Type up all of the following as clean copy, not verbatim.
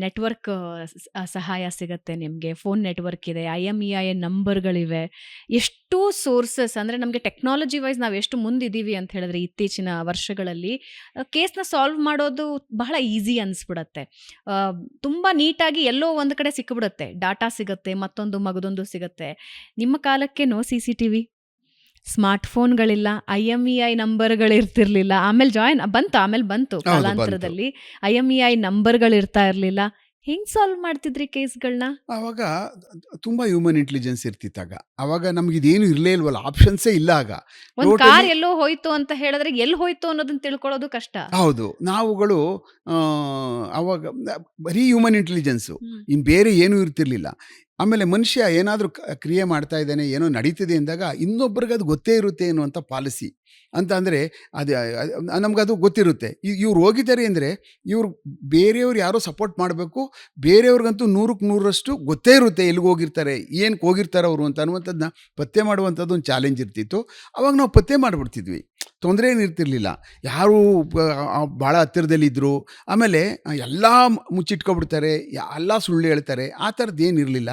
Network ಸಹಾಯ ಸಿಗುತ್ತೆ ನಿಮಗೆ. ಫೋನ್ ನೆಟ್ವರ್ಕ್ ಇದೆ, IMEI ನಂಬರ್ಗಳಿವೆ. ಎಷ್ಟೋ ಸೋರ್ಸಸ್ ಅಂದರೆ ನಮಗೆ ಟೆಕ್ನಾಲಜಿ ವೈಸ್ ನಾವು ಎಷ್ಟು ಮುಂದಿದ್ದೀವಿ ಅಂತ ಹೇಳಿದ್ರೆ ಇತ್ತೀಚಿನ ವರ್ಷಗಳಲ್ಲಿ ಕೇಸ್ನ ಸಾಲ್ವ್ ಮಾಡೋದು ಬಹಳ ಈಸಿ ಅನಿಸ್ಬಿಡತ್ತೆ. ತುಂಬ ನೀಟಾಗಿ ಎಲ್ಲೋ ಒಂದು ಕಡೆ ಸಿಕ್ಕಿಬಿಡುತ್ತೆ, ಡಾಟಾ ಸಿಗುತ್ತೆ, ಮತ್ತೊಂದು ಮಗದೊಂದು ಸಿಗುತ್ತೆ. ನಿಮ್ಮ ಕಾಲಕ್ಕೆ ನೋ CCTV, ಸ್ಮಾರ್ಟ್ ಫೋನ್ಗಳಿಲ್ಲ, IMEI ನಂಬರ್ಗಳಿರ್ತಿರ್ಲಿಲ್ಲ. ಆಮೇಲೆ ಬಂತು ಹೌದು, ಬಂತು. ಕಾಲಾಂತರದಲ್ಲಿ. IMEI ನಂಬರ್ಗಳಿರ್ತಾ ಇರಲಿಲ್ಲ. ಹೆಂಗ್ ಸಾಲ್ವ್ ಮಾಡ್ತಿದ್ರಿ ಕೇಸ್ಗಳನ್ನ? ಆವಾಗ ತುಂಬ ಹ್ಯೂಮನ್ ಇಂಟೆಲಿಜೆನ್ಸ್ ಇರ್ತಿತ್ತಾಗ. ಆವಾಗ ನಮಗಿದೇನು ಇರಲೇ ಇಲ್ವಲ್ಲ, ಆಪ್ಷನ್ಸೇ ಇಲ್ಲ ಆಗ. ಒಂದು ಟೋಟಲಿ ಕಾರ್ ಎಲ್ಲೋ ಹೋಯ್ತು ಅಂತ ಹೇಳಿದ್ರೆ ಎಲ್ಲಿ ಹೋಯ್ತು ಅನ್ನೋದನ್ನ ತಿಳ್ಕೊಳ್ಳೋದು ಕಷ್ಟ. ಹೌದು. ನಾವುಗಳು ಆವಾಗ ಬರೀ ಹ್ಯೂಮನ್ ಇಂಟೆಲಿಜೆನ್ಸು, ಹ್ಮ್. ಇನ್ನು ಬೇರೆ ಏನೂ ಇರ್ತಿರ್ಲಿಲ್ಲ. ಆಮೇಲೆ ಮನುಷ್ಯ ಏನಾದರೂ ಕ್ರಿಯೆ ಮಾಡ್ತಾ ಇದ್ದಾನೆ, ಏನೋ ನಡೀತಿದೆ ಅಂದಾಗ ಇನ್ನೊಬ್ಬರಿಗೆ ಅದು ಗೊತ್ತೇ ಇರುತ್ತೆ ಅನ್ನುವಂಥ ಪಾಲಿಸಿ. ಅಂತ ಅಂದರೆ ಅದು ನಮಗದು ಗೊತ್ತಿರುತ್ತೆ. ಇವ್ರು ಹೋಗಿದ್ದಾರೆ ಅಂದರೆ ಇವ್ರು ಬೇರೆಯವ್ರು ಯಾರೋ ಸಪೋರ್ಟ್ ಮಾಡಬೇಕು, ಬೇರೆಯವ್ರಿಗಂತೂ 100ಕ್ಕೆ 100ರಷ್ಟು ಗೊತ್ತೇ ಇರುತ್ತೆ ಎಲ್ಲಿಗೆ ಹೋಗಿರ್ತಾರೆ, ಏನಕ್ಕೆ ಹೋಗಿರ್ತಾರೆ ಅವರು ಅಂತ ಅನ್ನುವಂಥದ್ದನ್ನ ಪತ್ತೆ ಮಾಡುವಂಥದ್ದು ಒಂದು ಚಾಲೆಂಜ್ ಇರ್ತಿತ್ತು. ಅವಾಗ ನಾವು ಪತ್ತೆ ಮಾಡಿಬಿಡ್ತಿದ್ವಿ, ತೊಂದರೆ ಏನಿರ್ತಿರ್ಲಿಲ್ಲ. ಯಾರು ಭಾಳ ಹತ್ತಿರದಲ್ಲಿದ್ದರು, ಆಮೇಲೆ ಎಲ್ಲ ಮುಚ್ಚಿಟ್ಕೊಬಿಡ್ತಾರೆ, ಎಲ್ಲ ಸುಳ್ಳು ಹೇಳ್ತಾರೆ, ಆ ಥರದ್ದು ಏನಿರಲಿಲ್ಲ.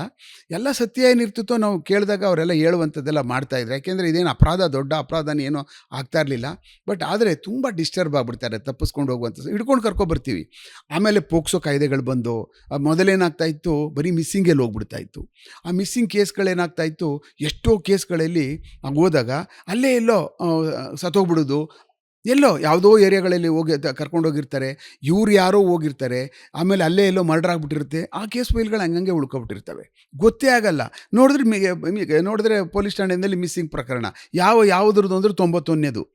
ಎಲ್ಲ ಸತ್ಯ ಏನಿರ್ತಿತ್ತೋ ನಾವು ಕೇಳಿದಾಗ ಅವರೆಲ್ಲ ಹೇಳುವಂಥದ್ದೆಲ್ಲ ಮಾಡ್ತಾಯಿದ್ರು. ಯಾಕೆಂದರೆ ಇದೇನು ದೊಡ್ಡ ಅಪರಾಧನ ಏನೋ ಆಗ್ತಾ ಇರಲಿಲ್ಲ. ಬಟ್ ಆದರೆ ತುಂಬ ಡಿಸ್ಟರ್ಬ್ ಆಗಿಬಿಡ್ತಾರೆ, ತಪ್ಪಿಸ್ಕೊಂಡು ಹೋಗುವಂಥದ್ದು, ಹಿಡ್ಕೊಂಡು ಕರ್ಕೊಬರ್ತೀವಿ. ಆಮೇಲೆ ಪೋಕ್ಸೋ ಕಾಯ್ದೆಗಳು ಬಂದು ಮೊದಲೇನಾಗ್ತಾ ಇತ್ತು, ಬರೀ ಮಿಸ್ಸಿಂಗಲ್ಲಿ ಹೋಗ್ಬಿಡ್ತಾ ಇತ್ತು. ಆ ಮಿಸ್ಸಿಂಗ್ ಕೇಸ್ಗಳೇನಾಗ್ತಾ ಇತ್ತು, ಎಷ್ಟೋ ಕೇಸ್ಗಳಲ್ಲಿ ಹೋದಾಗ ಅಲ್ಲೇ ಎಲ್ಲೋ ಸತ್ತೋಗ್ಬಿಡೋದು, ಎಲ್ಲೋ ಯಾವುದೋ ಏರಿಯಾಗಳಲ್ಲಿ ಹೋಗಿ ಕರ್ಕೊಂಡೋಗಿರ್ತಾರೆ, ಇವ್ರು ಯಾರೋ ಹೋಗಿರ್ತಾರೆ, ಆಮೇಲೆ ಅಲ್ಲೇ ಎಲ್ಲೋ ಮರ್ಡರ್ ಆಗಿಬಿಟ್ಟಿರುತ್ತೆ. ಆ ಕೇಸ್ ಫೈಲ್ಗಳು ಹಂಗಂಗೆ ಉಳ್ಕೊಬಿಟ್ಟಿರ್ತವೆ, ಗೊತ್ತೇ ಆಗಲ್ಲ. ನೋಡಿದ್ರೆ ಪೊಲೀಸ್ ಠಾಣೆಯಲ್ಲಿ ಮಿಸ್ಸಿಂಗ್ ಪ್ರಕರಣ ಯಾವುದ್ರದ್ದು ಅಂದರೆ 91ನೇದು.